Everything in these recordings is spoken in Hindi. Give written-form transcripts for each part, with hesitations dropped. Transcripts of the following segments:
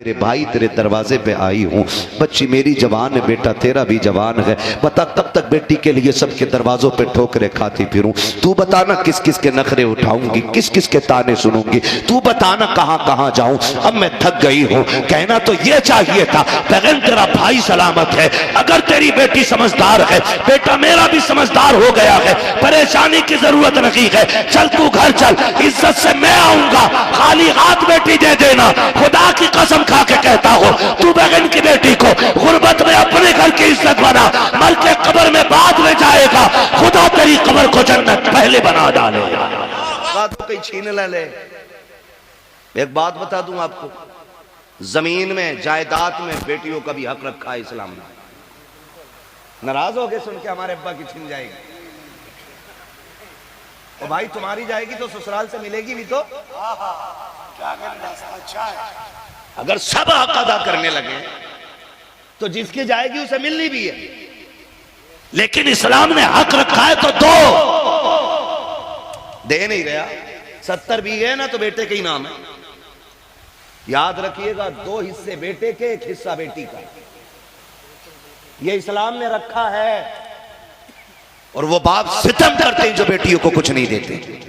तेरे भाई तेरे दरवाजे पे आई हूँ, बच्ची मेरी जवान है, बेटा तेरा भी जवान है, बता कब तक बेटी के लिए सबके दरवाजों पे ठोकरे खाती फिरूं? तू बताना किस किस के नखरे उठाऊंगी, किस किस के ताने सुनूंगी, तू बताना कहाँ कहाँ जाऊं? अब मैं थक गई हूँ। कहना तो ये चाहिए था बहन तेरा भाई सलामत है, अगर तेरी बेटी समझदार है, बेटा मेरा भी समझदार हो गया है, परेशानी की जरूरत नहीं है, चल तू घर चल, इज्जत से मैं आऊंगा, खाली हाथ बेटी दे देना। खुदा की कसम खा के कहता हो, तू बहन की बेटी को गुर्बत में अपने घर की इज्जत बना, मर के कब्र में बाद में जाएगा, खुदा तेरी कब्र को जन्नत पहले बना डालेगा। कहीं छीन ले। एक बात बता दूं आपको, जमीन में जायदाद में बेटियों का भी हक रखा है इस्लाम ने। नाराज हो गए सुन के हमारे अब्बा की छीन जाएगी, तो भाई तुम्हारी जाएगी तो ससुराल से मिलेगी भी तो क्या करना अच्छा है। अगर सब हक अदा करने लगे तो जिसकी जाएगी उसे मिलनी भी है, लेकिन इस्लाम ने हक रखा है तो दो। दे नहीं गया, 70 बीघे ना तो बेटे के ही नाम है। याद रखिएगा, 2 हिस्से बेटे के, 1 हिस्सा बेटी का, ये इस्लाम ने रखा है। और वो बाप सितम करते हैं जो बेटियों को कुछ नहीं देते।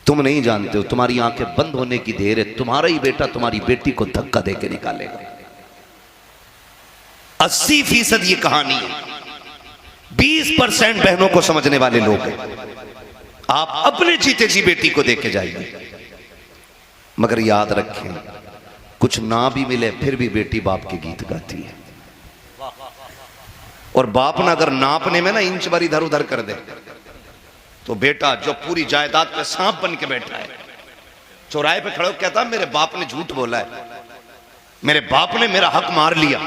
तुम नहीं जानते हो, तुम्हारी आंखें बंद होने की देर है, तुम्हारा ही बेटा तुम्हारी बेटी को धक्का देके निकालेगा। 80% ये कहानी है। 20% बहनों को समझने वाले लोग हैं। आप अपने जीते जी बेटी को देके जाइए, मगर याद रखें, कुछ ना भी मिले फिर भी बेटी बाप के गीत गाती है। और बाप ना अगर नापने में ना इंच भर इधर उधर कर दे तो बेटा जो पूरी जायदाद पे सांप बन के बैठा है, चौराहे पे खड़े होकर कहता मेरे बाप ने झूठ बोला है, मेरे बाप ने मेरा हक मार लिया।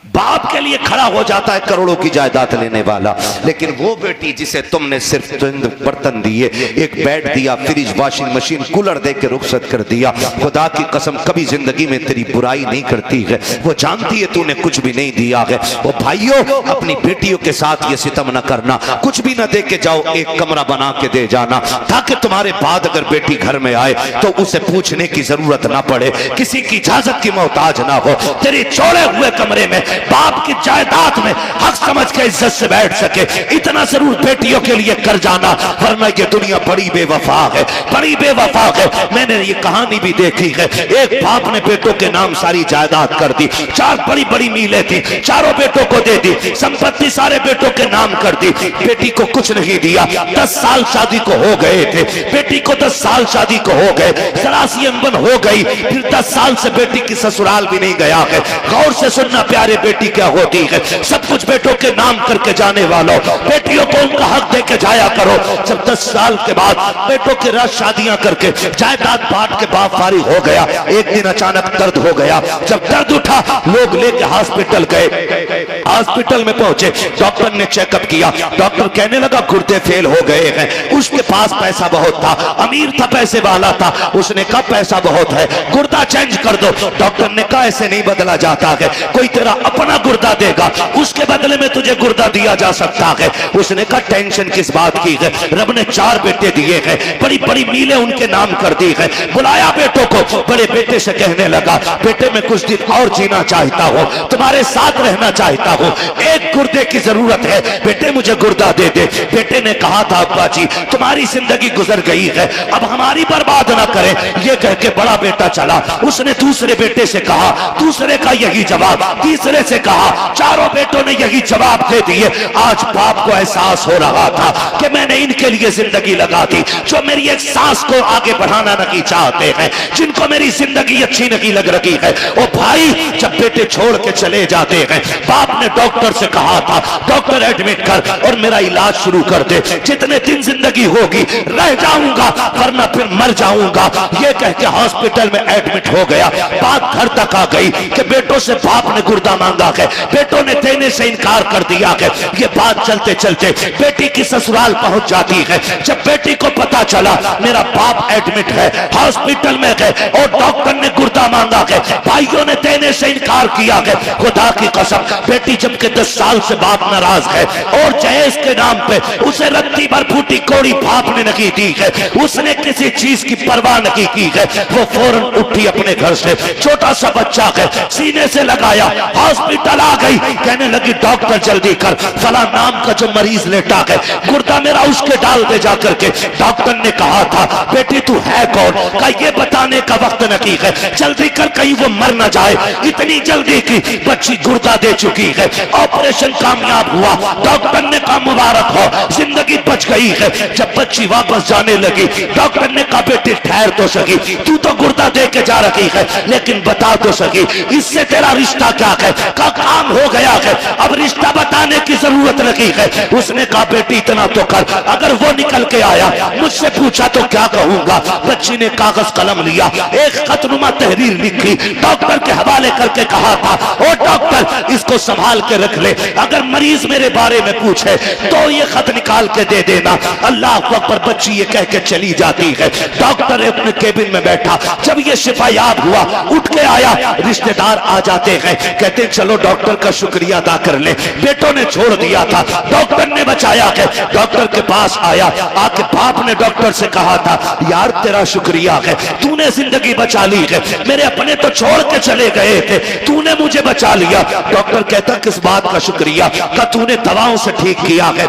बाप के लिए खड़ा हो जाता है करोड़ों की जायदाद लेने वाला। लेकिन वो बेटी जिसे तुमने सिर्फ चंद बर्तन दिए, एक बेड दिया, फ्रिज, वॉशिंग मशीन, कूलर दे के रुखसत कर दिया, खुदा की कसम कभी जिंदगी में तेरी बुराई नहीं करती है, वो जानती है तूने कुछ भी नहीं दिया है। वो भाइयों, अपनी बेटियों के साथ ये सितम न करना, कुछ भी न दे के जाओ, एक कमरा बना के दे जाना, ताकि तुम्हारे बाद अगर बेटी घर में आए तो उसे पूछने की जरूरत ना पड़े, किसी की इजाजत की मोहताज ना हो, तेरे चौड़े हुए कमरे में बाप की जायदाद में हक समझ के इज्जत से बैठ सके। इतना जरूर बेटियों के लिए कर जाना, वरना ये दुनिया बड़ी बेवफा है, बड़ी बेवफा है। मैंने ये कहानी भी देखी है, एक बाप ने बेटों के नाम सारी जायदाद कर दी, 4 बड़ी बड़ी मीलें थी, चारों बेटों को दे दी, संपत्ति सारे बेटों के नाम कर दी, बेटी को कुछ नहीं दिया। 10 साल शादी को हो गए थे, बेटी को 10 साल शादी को हो गए, सरासी अनबन हो गई, फिर 10 साल से बेटी की ससुराल भी नहीं गया है। गौर से सुनना प्यारे, बेटी क्या होती है, सब कुछ बेटों के नाम करके जाने वालों, बेटियों को उनका हक देके जाया करो। जब 10 साल के बाद बेटों के रात शादियां करके जायदाद बांट के बाप फारिग हो गया, एक दिन अचानक दर्द हो गया। जब दर्द उठा, लोग लेके हॉस्पिटल गए, हॉस्पिटल में पहुंचे, डॉक्टर ने चेकअप किया, डॉक्टर कहने लगा गुर्दे फेल हो गए हैं। उसके पास पैसा बहुत था, अमीर था, पैसे वाला था, उसने कहा पैसा बहुत है, गुर्दा चेंज कर दो। डॉक्टर ने कहा ऐसे नहीं बदला जाता है, कोई तेरा अपना गुर्दा देगा, उसके बदले में तुझे गुर्दा दिया जा सकता है। उसने कहा टेंशन किस बात की है, रब ने 4 बेटे दिए हैं, बड़ी बड़ी मीलें उनके नाम कर दी है। बुलाया बेटों को, बड़े बेटे से कहने लगा बेटे मैं कुछ दिन और जीना चाहता हूँ, तुम्हारे साथ रहना चाहता हूँ, एक गुर्दे की जरूरत है, बेटे मुझे गुर्दा दे दे। बेटे ने कहा था अब्बा जी तुम्हारी जिंदगी गुजर गई है, अब हमारी बर्बाद ना करें। ये कह के बड़ा बेटा चला, उसने दूसरे बेटे से कहा, दूसरे का यही जवाब, तीसरे से कहा, चारों बेटों ने यही जवाब दे दिए। आज बाप को एहसास हो रहा था कि मैंने इनके लिए जिंदगी लगा दी, जो मेरी एक सांस को आगे बढ़ाना नहीं चाहते हैं, जिनको मेरी जिंदगी अच्छी नहीं लग रही है। ओ भाई, जब बेटे छोड़ के चले जाते हैं, बाप ने डॉक्टर से कहा था डॉक्टर एडमिट कर और मेरा इलाज शुरू कर दे, जितने दिन जिंदगी होगी रह जाऊंगा वरना फिर मर जाऊंगा। ये कह के हॉस्पिटल में एडमिट हो गया। बात घर तक आ गई कि बेटों से बाप ने गुर्दा मांगा है, बेटों ने देने से इनकार कर दिया है। ये बात चलते चलते बेटी की ससुराल पहुंच जाती है। जब बेटी को पता चला मेरा बाप एडमिट है, हॉस्पिटल में है और डॉक्टर ने गुर्दा मांगा है, भाइयों ने देने से इनकार किया है, खुदा की कसम बेटी जबकि 10 साल से बाप नाराज है और जहेज के नाम पे उसे रत्ती भर फूटी कोड़ी बाप ने नहीं दी है, उसने किसी चीज की परवाह नहीं की है। वो फौरन उठी अपने घर से, छोटा सा बच्चा है सीने से लगाया, हॉस्पिटल आ गई, कहने लगी डॉक्टर जल्दी कर, फला नाम का जो मरीज लेटा है गुर्दा मेरा उसके डाल दे जाकर के। डॉक्टर ने कहा था बेटी तू है कौन, का ये बताने का वक्त नहीं है, जल्दी कर कहीं वो मर ना जाए। इतनी जल्दी की बच्ची गुर्दा दे चुकी है, ऑपरेशन कामयाब हुआ, डॉक्टर ने कहा मुबारक हो, जिंदगी बच गई है। जब बच्ची वापस जाने लगी डॉक्टर ने कहा बेटी ठहर तो सकी, तू तो गुर्दा दे के जा रही है लेकिन बता तो सकी इससे तेरा रिश्ता क्या है, का काम हो गया है, अब रिश्ता बताने की जरूरत नहीं है। उसने कहा बेटी इतना तो कर, अगर वो निकल के आया मुझसे पूछा तो क्या कहूंगा। बच्ची ने कागज कलम लिया, एक खतनुमा तहरीर लिखी, डॉक्टर के हवाले करके कहा था ओ डॉक्टर इसको संभाल के रख ले, अगर मरीज मेरे बारे में पूछे तो ये खत निकाल के दे देना। अल्लाह अकबर, बच्ची ये कह के चली जाती है। डॉक्टर अपने केबिन में बैठा, जब ये शिफायाब हुआ उठ के आया, रिश्तेदार आ जाते हैं, कहते चलो डॉक्टर का शुक्रिया अदा कर ले, बेटों ने छोड़ दिया था डॉक्टर ने बचाया है। डॉक्टर के पास आया, आके बाप ने डॉक्टर से कहा था यार तेरा शुक्रिया है, तूने जिंदगी बचा ली है, मेरे अपने तो छोड़ के चले गए थे, तूने मुझे बचा लिया। डॉक्टर कहता किस बात का शुक्रिया, का तूने दवाओं से ठीक किया है।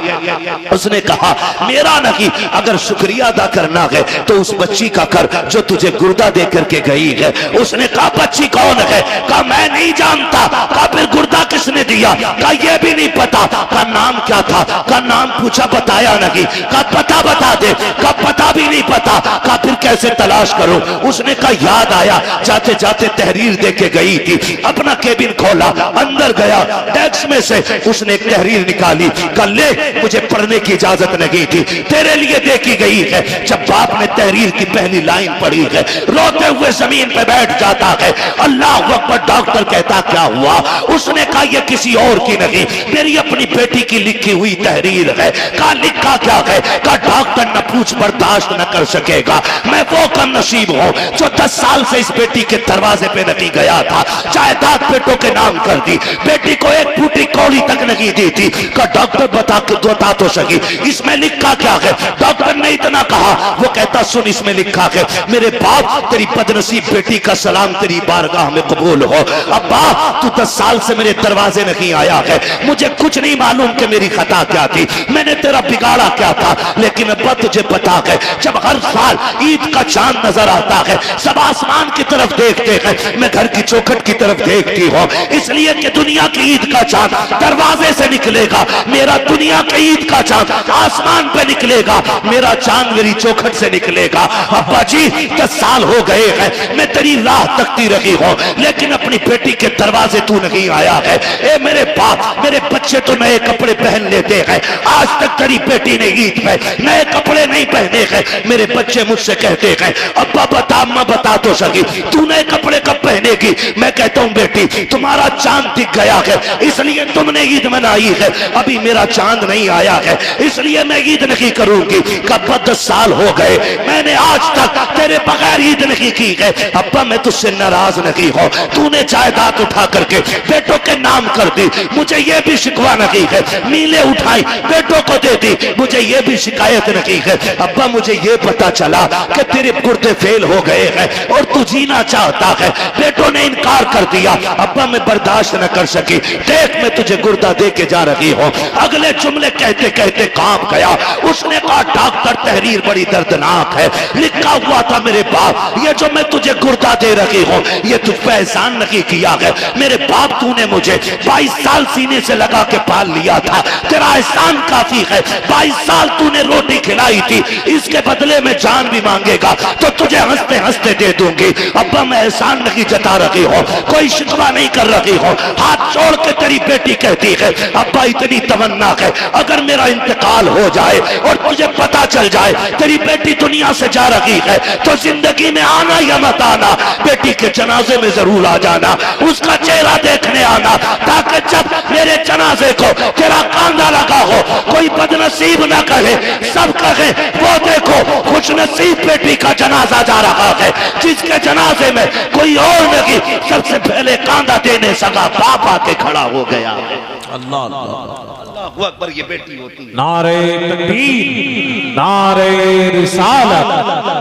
उसने कहा मेरा नहीं, अगर शुक्रिया अदा करना है तो उस बच्ची का कर जो तुझे गुर्दा दे करके गई है। उसने कहा बच्ची कौन है, कहा मैं नहीं जानता, कहा फिर गुर्दा किसने दिया, कहा यह भी नहीं पता, कहा नाम क्या था, कहा नाम पूछा बताया नहीं, कहा पता बता दे, कहा पता भी नहीं पता, कहा फिर कैसे तलाश करूं। उसने कहा याद आया जाते जाते तहरीर दे के गई थी, अपना केबिन खोला, अंदर गया, डेस्क में से उसने एक तहरीर निकाली, कहा ले मुझे पढ़ने की इजाजत नहीं थी, तेरे लिए देखी गई है। जब बाप ने तहरीर की पहली लाइन पढ़ी है रोते हुए जमीन पे बैठ जाता है। अल्लाह अकबर, डॉक्टर कहता क्या हुआ। उसने कहा यह किसी और की नहीं, मेरी अपनी बेटी की लिखी हुई तहरीर है। कहा लिखा क्या है, कहा डॉक्टर न पूछ बर्दाश्त न कर सकेगा, मैं वो कम नसीब हूं जो 10 साल से इस बेटी के दरवाजे पे नहीं गया था, जायदाद बेटों के नाम कर दी, बेटी को एक फूटी कौड़ी तक नहीं दी थी। कहा डॉक्टर बता तो सकी इसमें लिखा क्या है। डॉक्टर ने इतना कहा, वो कहता सुन इसमें लिखा है मेरे बाप तेरी बदनसीब बेटी का सलाम तेरी बारगाह में कबूल हो। अब्बा तू 10 साल से मेरे दरवाजे नहीं आया है, मुझे कुछ नहीं मालूम कि मेरी खता क्या थी, मैंने तेरा बिगाड़ा क्या था, लेकिन अब्बा तुझे पता है जब हर साल ईद का चांद नजर आता है सब आसमान की तरफ देखते हैं, मैं घर की चौखट की तरफ देखती हूँ, इसलिए कि दुनिया की ईद का चांद दरवाजे से निकलेगा, मेरा दुनिया की ईद का चांद आसमान पे निकलेगा, मेरा चांद मेरी चौखट से निकलेगा। अब्बा जी 10 साल हो गए हैं मैं तेरी राह तकती रही हूँ, लेकिन अपनी बेटी के दरवाजे तू नहीं आया है। ए मेरे बाप, मेरे बच्चे तो नए कपड़े पहन लेते हैं, आज तक तेरी बेटी ने ईद पे नए कपड़े नहीं पहने हैं। मेरे बच्चे मुझसे कहते हैं अब्बा बता, अम्मा बता तो सकी तू नए कपड़े कब पहनेगी। मैं कहता हूँ बेटी तुम्हारा चांद दिख गया है इसलिए तुमने ईद मनाई है, अभी मेरा चांद नहीं आया है इसलिए मैं ईद नहीं करूंगी। कब 10 साल हो गए मैंने आज तक तेरे बगैर ईद नहीं की है। अब्बा मैं तुझसे नाराज नहीं हूं, तूने जायदाद उठा करके बेटों के नाम कर दी, मुझे ये भी शिकवा नहीं है, मीले उठाई बेटों को दे दी, मुझे ये भी शिकायत नहीं है। अब्बा मुझे ये पता चला कि तेरे गुर्दे फेल हो गए हैं और तू जीना चाहता है, बेटों ने इनकार कर दिया। अब्बा मैं बर्दाश्त न कर सकी, देख मैं तुझे गुर्दा दे के जा रही हूँ। अगले जुमले कहते कहते कांप गया। उसने कहा डॉक्टर तहरीर बड़ी दर्दनाक है, लिखा हुआ था मेरे बाप ये जो मैं तुझे गुर्दा दे रही हूँ ये तुझ पे एहसान नहीं किया है, मेरे बाप तूने मुझे 22 साल सीने से लगा के पाल लिया था, तेरा एहसान काफी है, 22 साल तूने रोटी खिलाई थी, इसके बदले में जान भी मांगेगा तो तुझे हंसते हंसते दे दूंगी। अब्बा मैं एहसान नहीं जता रही हो, कोई शिकवा नहीं कर रही हो, हाथ जोड़ के तेरी बेटी कहती है अब्बा इतनी तमन्ना है अगर मेरा इंतकाल हो जाए और तुझे पता चल जाए तेरी बेटी दुनिया से जा रही है तो जिंदगी में आना या मत आना, बेटी के जनाजे में जरूर आ जाना, उसका चेहरा देखने आना, ताकि जब मेरे जनाजे को तेरा कांधा लगा हो कोई बदनसीब ना कहे, सब कहे वो देखो खुश नसीब बेटी का जनाजा जा रहा है जिसके जनाजे में कोई और नहीं, सबसे पहले कांधा देने सका बाप आके खड़ा हो गया। अल्लाह अल्लाह अल्लाहू अकबर, ये बेटी होती है। नारे तकबीर, नारे रिसालत,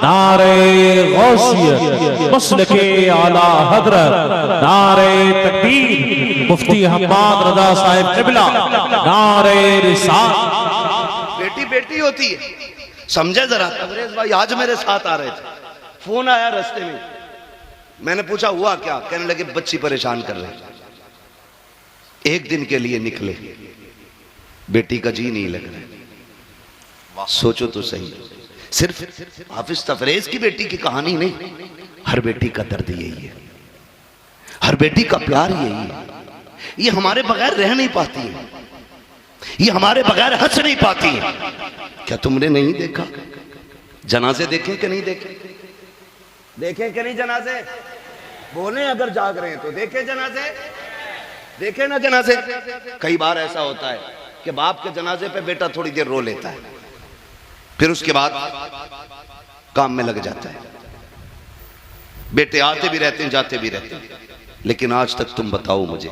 नारे गौसियत, मसलके आला हजरत, नारे तकबीर, मुफ्ती हम्माद रजा साहिब क़िबला, नारे रिसालत। बेटी बेटी होती है, समझे जरा। अंग्रेज भाई आज मेरे साथ आ रहे थे, फोन आया रास्ते में, मैंने पूछा हुआ क्या, कहने लगे बच्ची परेशान कर रहे, एक दिन के लिए निकले, बेटी का जी नहीं लग रहा। सोचो तो सही, सिर्फ हाफिज तफरेज की बेटी की कहानी नहीं, हर बेटी का दर्द यही है, हर बेटी का प्यार यही है। ये हमारे बगैर रह नहीं पाती है, ये हमारे बगैर हंस नहीं पाती है। क्या तुमने नहीं देखा जनाजे? देखें कि नहीं देखे? देखें कि नहीं जनाजे? बोले अगर जाग रहे हैं तो देखे जनाजे, देखे ना जनाजे। कई बार ऐसा होता है कि बाप के जनाजे पे बेटा थोड़ी देर रो लेता है, फिर उसके बाद काम में लग जाता है। बेटे आते भी रहते हैं जाते भी रहते हैं, लेकिन आज तक तुम बताओ मुझे,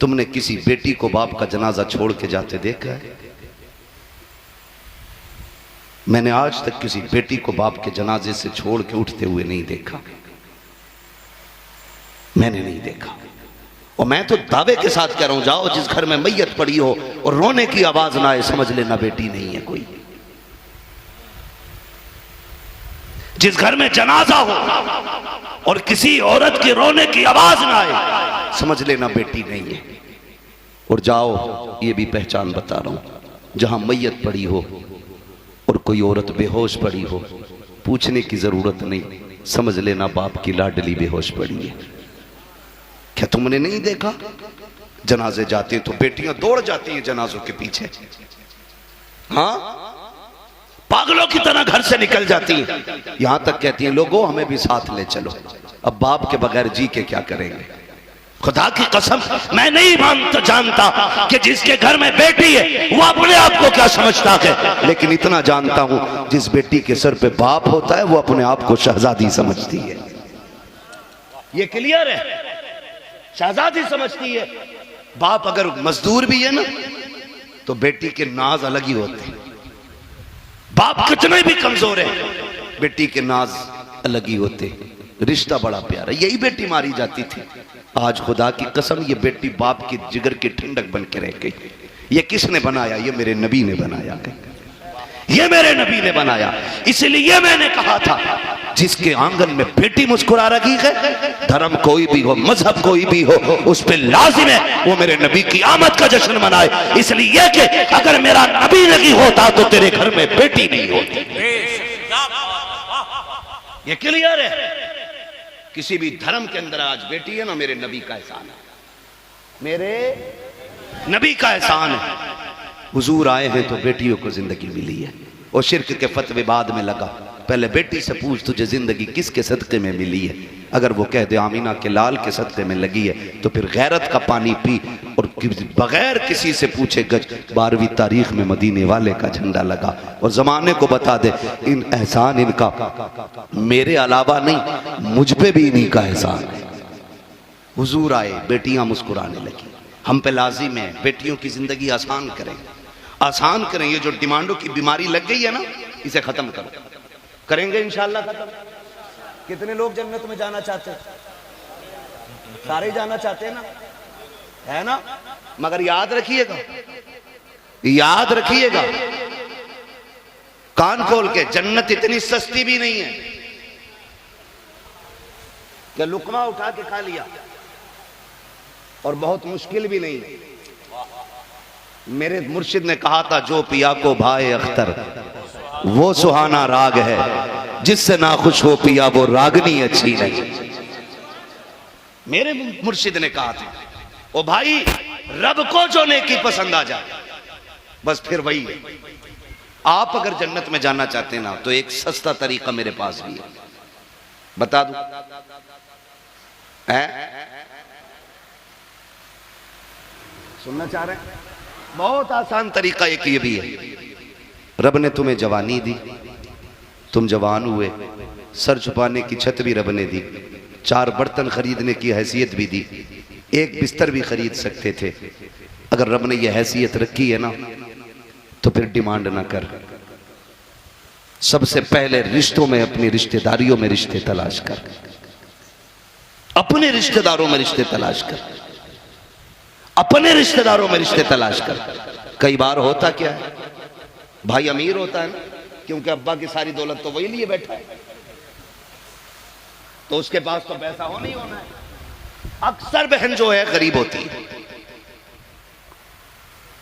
तुमने किसी बेटी को बाप का जनाजा छोड़ के जाते देखा है? मैंने आज तक किसी बेटी को बाप के जनाजे से छोड़ के उठते हुए नहीं देखा, मैंने नहीं देखा। और मैं तो दावे के साथ कह रहा हूं, जाओ जिस घर में मैयत पड़ी हो और रोने की आवाज ना आए, समझ लेना बेटी नहीं है कोई। जिस घर में जनाजा हो और किसी औरत की रोने की आवाज ना आए, समझ लेना बेटी नहीं है। और जाओ, ये भी पहचान बता रहा हूं, जहां मैयत पड़ी हो और कोई औरत बेहोश पड़ी हो, पूछने की जरूरत नहीं, समझ लेना बाप की लाडली बेहोश पड़ी है। क्या तुमने नहीं देखा? जनाजे जाते तो बेटियां दौड़ जाती हैं जनाजों के पीछे, हाँ, पागलों की तरह घर से निकल जाती हैं, यहां तक कहती हैं लोगों हमें भी साथ ले चलो। अब बाप के बगैर जी के क्या करेंगे? खुदा की कसम मैं नहीं जानता कि जिसके घर में बेटी है वो अपने आप को क्या समझता है, लेकिन इतना जानता हूं जिस बेटी के सर पे बाप होता है वो अपने आप को शहजादी समझती है। ये क्लियर है, शहजादी समझती है। बाप अगर मजदूर भी है ना तो बेटी के नाज अलग ही होते हैं। बाप कितने भी कमजोर है, बेटी के नाज अलग ही होते हैं, रिश्ता बड़ा प्यारा। यही बेटी मारी जाती थी, आज खुदा की कसम ये बेटी बाप की जिगर की ठंडक बन के रह गई। ये किसने बनाया? ये मेरे नबी ने बनाया, ये मेरे नबी ने बनाया। इसलिए मैंने कहा था जिसके आंगन में बेटी मुस्कुरा रही है, धर्म कोई भी हो, मजहब कोई भी हो, उस पे लाजिम है वो मेरे नबी की आमद का जश्न मनाए। इसलिए कि अगर मेरा नबी नहीं होता तो तेरे घर में बेटी नहीं होती। ये क्लियर है। किसी भी धर्म के अंदर आज बेटी है ना, मेरे नबी का एहसान है, मेरे नबी का एहसान है। हुजूर आए हैं तो बेटियों को जिंदगी मिली है। और शिर्क के फतवे बाद में लगा, पहले बेटी से पूछ तुझे जिंदगी किसके सदके में मिली है। अगर वो कह दे आमीना के लाल के सदके में लगी है तो फिर गैरत का पानी पी और बगैर किसी से पूछे गज 12वीं तारीख में मदीने वाले का झंडा लगा। और जमाने को बता दे इन एहसान इनका मेरे अलावा नहीं, मुझ पे भी इन्हीं का एहसान है। हुजूर आए, बेटियां मुस्कुराने लगी। हम पे लाजिम है बेटियों की जिंदगी आसान करें, आसान करें। ये जो डिमांडों की बीमारी लग गई है ना, इसे खत्म करो। करेंगे इंशाल्लाह खत्म। कितने लोग जन्नत में जाना चाहते हैं? सारे जाना चाहते हैं ना, है ना? मगर याद रखिएगा, याद रखिएगा, कान खोल के, जन्नत इतनी सस्ती भी नहीं है कि लुकमा उठा के खा लिया, और बहुत मुश्किल भी नहीं है। मेरे मुर्शिद ने कहा था जो पिया को भाए अख्तर वो सुहाना राग है, जिससे ना खुश हो पिया वो रागनी अच्छी नहीं। मेरे मुर्शिद ने कहा था, ओ भाई रब को जो नेकी पसंद आ जाए बस फिर वही है। आप अगर जन्नत में जाना चाहते हैं ना तो एक सस्ता तरीका मेरे पास भी है, बता दूं? सुनना चाह रहे हैं? बहुत आसान तरीका एक ये भी है। रब ने तुम्हें जवानी दी, तुम जवान हुए, सर छुपाने की छत भी रब ने दी, 4 बर्तन खरीदने की हैसियत भी दी, एक बिस्तर भी खरीद सकते थे। अगर रब ने यह हैसियत रखी है ना तो फिर डिमांड ना कर। सबसे पहले रिश्तों में, अपनी रिश्तेदारियों में रिश्ते तलाश कर, अपने रिश्तेदारों में रिश्ते तलाश कर, अपने रिश्तेदारों में रिश्ते तलाश कर। कई बार होता क्या है, भाई अमीर होता है ना, क्योंकि अब्बा की सारी दौलत तो वही लिए बैठा है, तो उसके पास तो पैसा होना ही होना है। अक्सर बहन जो है गरीब होती है,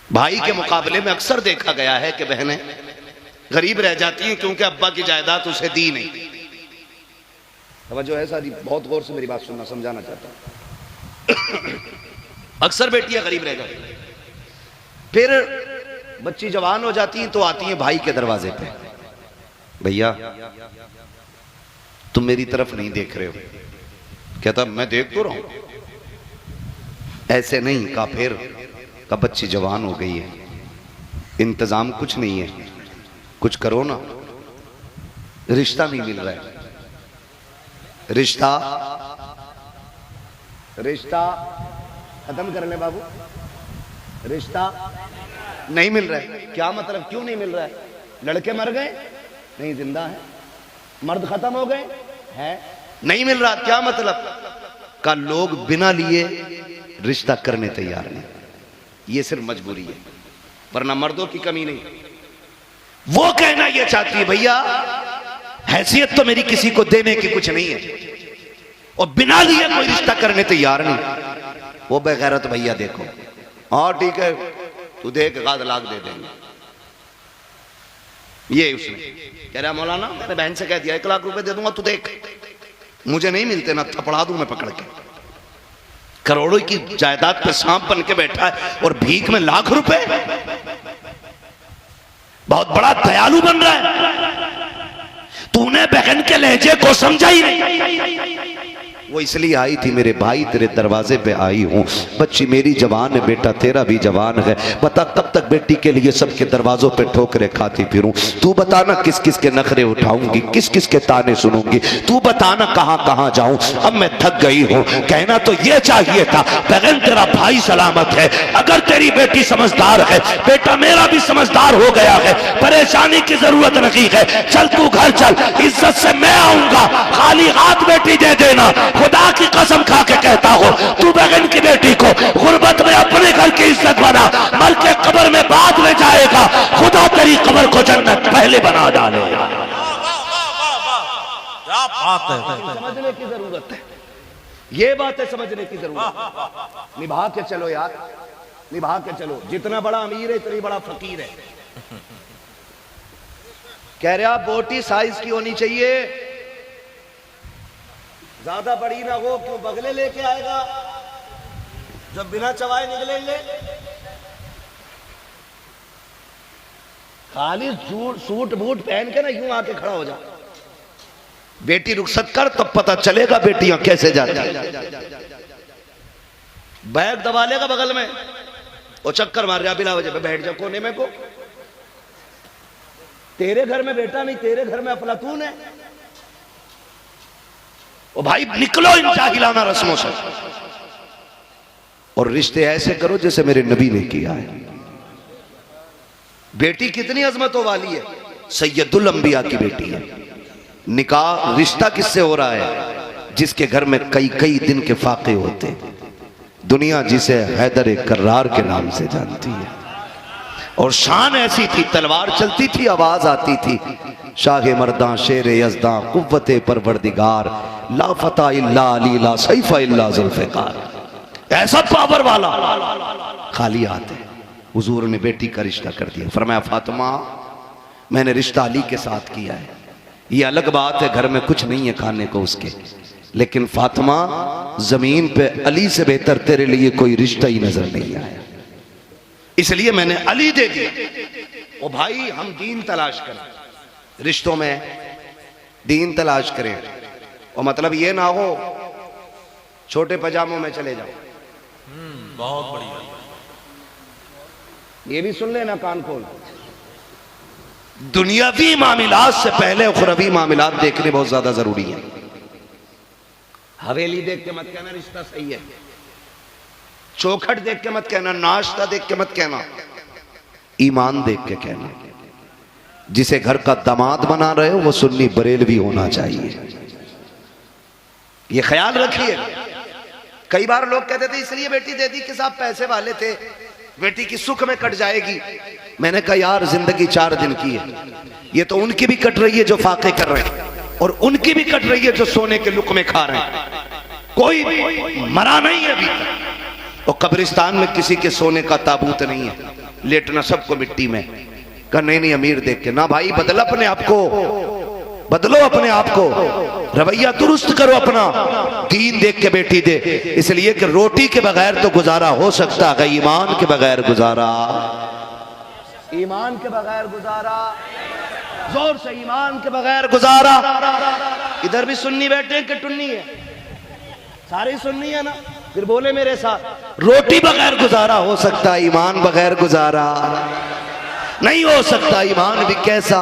भाई के मुकाबले में अक्सर देखा गया है कि बहनें गरीब रह जाती हैं क्योंकि अब्बा की जायदाद उसे दी नहीं। समझो है सारी, बहुत गौर से मेरी बात सुनना, समझाना चाहता हूं। अक्सर बेटियां गरीब रह जाती हैं, फिर बच्ची जवान हो जाती हैं तो आती हैं भाई के दरवाजे पे, भैया तुम मेरी तरफ नहीं देख रहे हो। कहता मैं देख तो रहा हूं। ऐसे नहीं कहा, फिर का बच्ची जवान हो गई है, इंतजाम कुछ नहीं है, कुछ करो ना, रिश्ता नहीं मिल रहा है। रिश्ता खत्म कर ले बाबू, रिश्ता नहीं मिल रहा है। क्या मतलब, क्यों नहीं मिल रहा है? लड़के मर गए? नहीं, जिंदा है। मर्द खत्म हो गए? है नहीं मिल रहा। क्या मतलब? का लोग बिना लिए रिश्ता करने तैयार नहीं। ये सिर्फ मजबूरी है, वरना मर्दों की कमी नहीं। वो कहना ये चाहती है भैया हैसियत तो मेरी किसी को देने की कुछ नहीं है, और बिना लिए कोई रिश्ता करने तैयार नहीं। वो बेगैरत भैया देखो, हाँ ठीक है तू देख, 1 लाख दे देंगे। ये उसने कह रहा मौलाना मैंने बहन से कह दिया 1 लाख रुपए दे दूंगा, तू देख। मुझे नहीं मिलते ना, थपड़ा दूं मैं पकड़ के। करोड़ों की जायदाद पे सांप बन के बैठा है और भीख में लाख रुपए। बहुत बड़ा दयालु बन रहा है। तूने बहन के लहजे को समझा ही नहीं। वो इसलिए आई थी, मेरे भाई तेरे दरवाजे पे आई हूं, बच्ची मेरी जवान है, बेटा तेरा भी जवान है, बता कब तक बेटी के लिए सबके दरवाजों पे ठोकरे खाती फिरूं? तू बताना किस किस के नखरे उठाऊंगी, किस किस के ताने सुनूंगी, तू बताना कहां कहां जाऊं। अब मैं थक गई हूं। कहना तो ये चाहिए था, बहन तेरा भाई सलामत है, अगर तेरी बेटी समझदार है, बेटा मेरा भी समझदार हो गया है, परेशानी की जरूरत नहीं है, चल तू घर चल, इज्जत से मैं आऊंगा, खाली हाथ बेटी दे देना। खुदा की कसम खा के कहता हो, तू बहन की बेटी को गुर्बत में अपने घर की इज्जत बना, मर के कब्र में बाद में जाएगा, खुदा तेरी कब्र को जन्नत पहले बना डालेगा। क्या बात है, समझने की जरूरत है, ये बात है समझने की जरूरत। निभा के चलो यार, निभा के चलो। जितना बड़ा अमीर है इतनी बड़ा फकीर है। कह रहा बोटी साइज की होनी चाहिए, ज्यादा बड़ी ना हो, क्यों बगले लेके आएगा जब बिना चवाए निकलेंगे। खाली सूट बूट पहन के ना यूं आके खड़ा हो जा, बेटी रुखसत कर तब पता चलेगा बेटियां कैसे जाती हैं। बैग दबा लेगा बगल में, वो चक्कर मार रहा बिना वजह पे, बैठ जा कोने में को। तेरे घर में बेटा नहीं, तेरे घर में अफलातून है। ओ भाई निकलो इन जाहिलाना रस्मों से, और रिश्ते ऐसे करो जैसे मेरे नबी ने किया है। बेटी कितनी अजमतों वाली है, सैयदुल अंबिया की बेटी है। निकाह रिश्ता किससे हो रहा है? जिसके घर में कई कई दिन के फाके होते। दुनिया जिसे हैदर कर्रार के नाम से जानती है, और शान ऐसी थी, तलवार चलती थी आवाज आती थी, शाह मर्दा शेर यज़दा कुव्वते परवरदिगार, ला फता इल्ला अली ला सैफा इल्ला जुल्फ़िकार। ऐसा पावर वाला खाली हाथ है। हुजूर ने बेटी का रिश्ता कर दिया। फरमाया फातिमा मैंने रिश्ता अली के साथ किया है। ये अलग बात है घर में कुछ नहीं है खाने को उसके, लेकिन फातिमा, जमीन पे अली से बेहतर तेरे लिए कोई रिश्ता ही नजर नहीं आया, इसलिए मैंने अली दे दिया। ओ भाई, हम दीन तलाश करें, रिश्तों में दीन तलाश करें, और मतलब ये ना हो छोटे पजामों में चले जाओ। बहुत बढ़िया। ये भी सुन लेना कान खोल। दुनियावी मामलात से पहले उखरवी मामलात देखने बहुत ज्यादा जरूरी है। हवेली देख के मत कहना रिश्ता सही है, चौखट देख के मत कहना, नाश्ता देख के मत कहना, ईमान देख के कहना। जिसे घर का दामाद बना रहे हो वो सुन्नी बरेलवी होना चाहिए, ये ख्याल रखिए। कई बार लोग कहते थे इसलिए बेटी दे दी कि साहब पैसे वाले थे, बेटी की सुख में कट जाएगी। मैंने कहा यार, जिंदगी 4 दिन की है, ये तो उनकी भी कट रही है जो फाके कर रहे हैं, और उनकी भी कट रही है जो सोने के लुक़मे खा रहे हैं। कोई मरा नहीं है अभी तक। और कब्रिस्तान में किसी के सोने का ताबूत नहीं है, लेटना सबको मिट्टी में। कहा नहीं नहीं अमीर देख के ना भाई, बदल अपने आप को, बदलो अपने आप को, रवैया दुरुस्त करो अपना, दीन देख के बेटी दे। इसलिए कि रोटी के बगैर तो गुजारा हो सकता है, ईमान के बगैर गुजारा, ईमान के बगैर गुजारा, जोर से ईमान के बगैर गुजारा। इधर भी सुन्नी बैठे हैं कि टुन्नी है? सारी सुन्नी है ना? फिर बोले मेरे साथ, रोटी बगैर गुजारा हो सकता, ईमान बगैर गुजारा नहीं हो सकता। ईमान भी कैसा,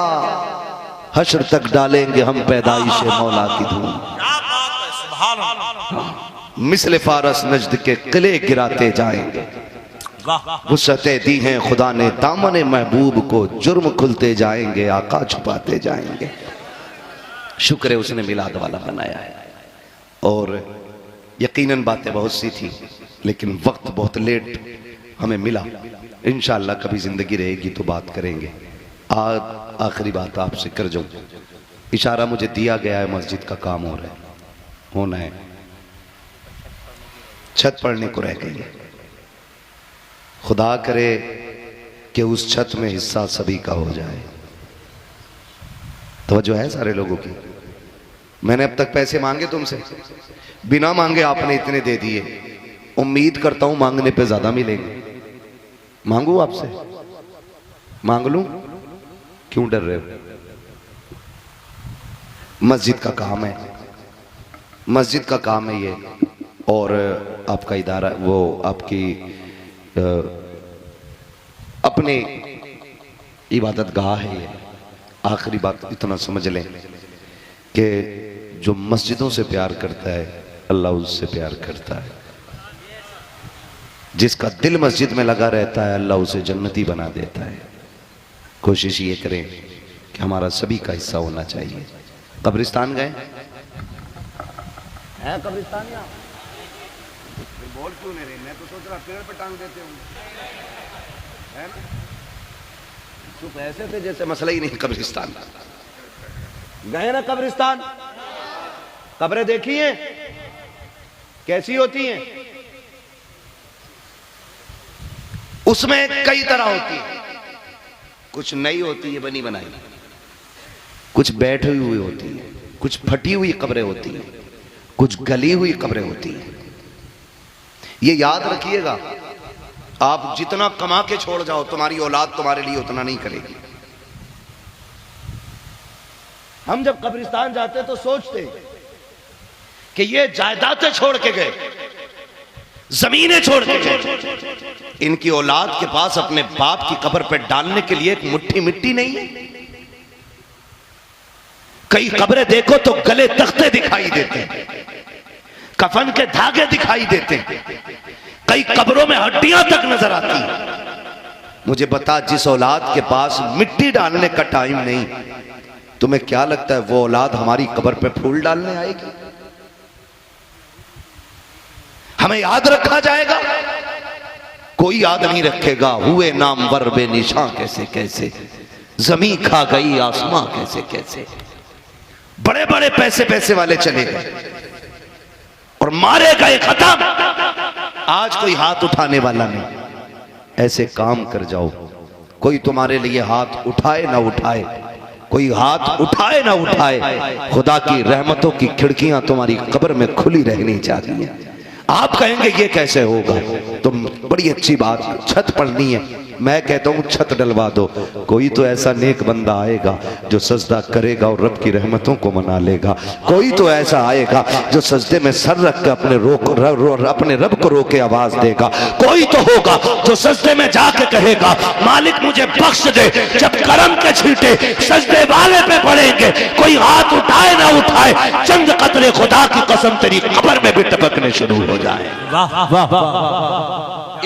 हश्र तक डालेंगे हम पैदाइश मौला की धूम, मिसले फारस नजद के किले गिराते जाएंगे। वुसअतें दी हैं खुदा ने दामन महबूब को, जुर्म खुलते जाएंगे, आका छुपाते जाएंगे। शुक्र है उसने मिलाद वाला बनाया है। और यकीनन बातें बहुत सी थी, लेकिन वक्त बहुत लेट हमें मिला। इंशाअल्लाह कभी जिंदगी रहेगी तो बात करेंगे। आज आखिरी बात आपसे कर जाऊं, इशारा मुझे दिया गया है, मस्जिद का काम हो रहा है, होना है, छत पड़ने को रह गई है। खुदा करे कि उस छत में हिस्सा सभी का हो जाए। तवज्जो है सारे लोगों की? मैंने अब तक पैसे मांगे तुमसे, बिना मांगे आपने इतने दे दिए। उम्मीद करता हूं मांगने पे ज्यादा मिलेंगे। मांगू आपसे? मांग लूं? क्यों डर रहे हो? मस्जिद का काम है, मस्जिद का काम है ये, और आपका इदारा, वो आपकी अपने इबादत गाह है ये। आखिरी बात इतना समझ लें कि जो मस्जिदों से प्यार करता है, अल्लाह उससे प्यार करता है। जिसका दिल मस्जिद में लगा रहता है, अल्लाह उसे जन्नती बना देता है। कोशिश ये करें कि हमारा सभी का हिस्सा होना चाहिए। कब्रिस्तान गए हैं? कब्रिस्तान यहाँ बोल क्यों नहीं रहे? मैं तो सोच रहा पेड़ पे टांग देते हूँ, है ना? चुप ऐसे थे जैसे मसला ही नहीं। कब्रिस्तान गए ना? कब्रिस्तान कब्रें देखी हैं कैसी होती हैं? उसमें कई तरह होती है, कुछ नई होती है बनी बनाई, कुछ बैठी हुई होती है, कुछ फटी हुई कब्रें होती हैं, कुछ गली हुई कब्रें होती हैं। ये याद रखिएगा, आप जितना कमा के छोड़ जाओ, तुम्हारी औलाद तुम्हारे लिए उतना नहीं करेगी। हम जब कब्रिस्तान जाते तो सोचते कि ये जायदादें छोड़ के गए, जमीनें छोड़ के गए, इनकी औलाद के पास अपने बाप की कब्र पे डालने के लिए एक मुट्ठी मिट्टी नहीं है। कई कब्रें देखो तो गले तख्ते दिखाई देते हैं, कफन के धागे दिखाई देते हैं, कई कब्रों में हड्डियां तक नजर आती हैं। मुझे बता, जिस औलाद के पास मिट्टी डालने का टाइम नहीं, तुम्हें क्या लगता है वो औलाद हमारी कब्र पे फूल डालने आएगी? हमें याद रखा जाएगा? कोई याद नहीं रखेगा। हुए नामवर बेनिशां कैसे कैसे, जमी खा गई आसमां कैसे कैसे। बड़े बड़े पैसे पैसे वाले चले गए और मारे गए, खत्म। आज कोई हाथ उठाने वाला नहीं। ऐसे काम कर जाओ, कोई तुम्हारे लिए हाथ उठाए ना उठाए, कोई हाथ उठाए ना उठाए, खुदा की रहमतों की खिड़कियां तुम्हारी कब्र में खुली रहनी चाहिए। आप कहेंगे ये कैसे होगा, तुम बड़ी अच्छी बात, छत पढ़नी है, मैं कहता हूँ छत डलवा दो। कोई तो ऐसा नेक बंदा आएगा जो सजदा करेगा और रब की रहमतों को मना लेगा। कोई तो ऐसा आएगा जो सजदे में सर रख कर अपने रब को रो के आवाज देगा। कोई तो होगा जो सजदे में जाके कहेगा मालिक मुझे बख्श दे। जब करम के छींटे सजदे वाले पे पड़ेंगे, कोई हाथ उठाए ना उठाए, चंद कतरे खुदा की कसम तेरी कब्र में भी टपकने शुरू हो जाए।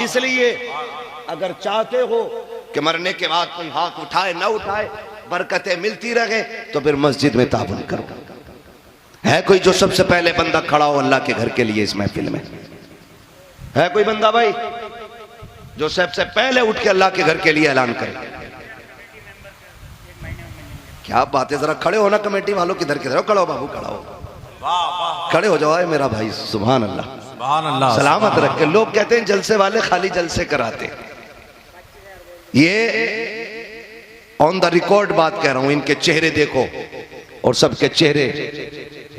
इसलिए अगर चाहते हो कि मरने के बाद तुम हाथ उठाए ना उठाए बरकतें मिलती रहे, तो फिर मस्जिद में ताबन करो। है कोई जो सबसे पहले बंदा खड़ा हो अल्लाह के घर के लिए इस महफिल में? है कोई बंदा भाई जो सबसे पहले उठ के अल्लाह के घर के लिए ऐलान करे? क्या बात है, जरा खड़े हो ना कमेटी वालों, किधर किधर हो, खड़े हो बाबू, खड़ा हो, खड़े हो जाओ मेरा भाई। सुभान अल्लाह, सुभान अल्लाह, सलामत रखे। लोग कहते हैं जलसे वाले खाली जलसे कराते, ये ऑन द रिकॉर्ड बात कह रहा हूं। इनके चेहरे देखो और सबके चेहरे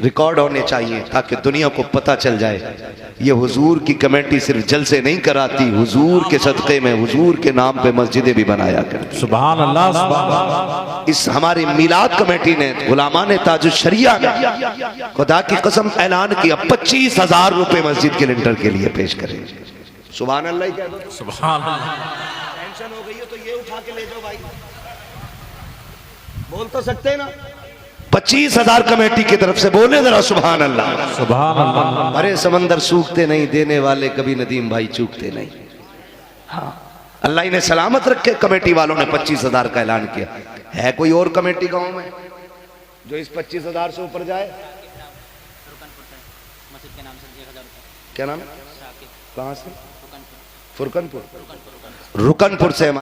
रिकॉर्ड होने चाहिए ताकि दुनिया को पता चल जाए ये हुजूर की कमेटी सिर्फ जलसे नहीं कराती, हुजूर के सदक़े में हुजूर के नाम पे मस्जिदें भी बनाया करती। सुभान अल्लाह, सुभान अल्लाह। इस हमारी मिलाद कमेटी ने, गुलामाने ताजुश शरिया ने खुदा की कसम ऐलान किया 25,000 रुपए मस्जिद के लिंटर के लिए पेश करें। सुभान अल्लाह, क्या सुभान अल्लाह। टेंशन हो गई हो तो ये उठा के ले जाओ भाई, बोल तो सकते हैं ना। 25,000 कमेटी की तरफ से बोले जरा सुभान अल्लाह, सुभान अल्लाह। अरे समंदर सूखते नहीं, देने वाले कभी नदीम भाई चूकते नहीं। हाँ, अल्लाह ने सलामत रखे। कमेटी वालों ने 25,000 का ऐलान किया। है कोई और कमेटी गांव में जो इस 25,000 से ऊपर जाए? क्या नाम है? कहां से? फुरकनपुर। रुकनपुर से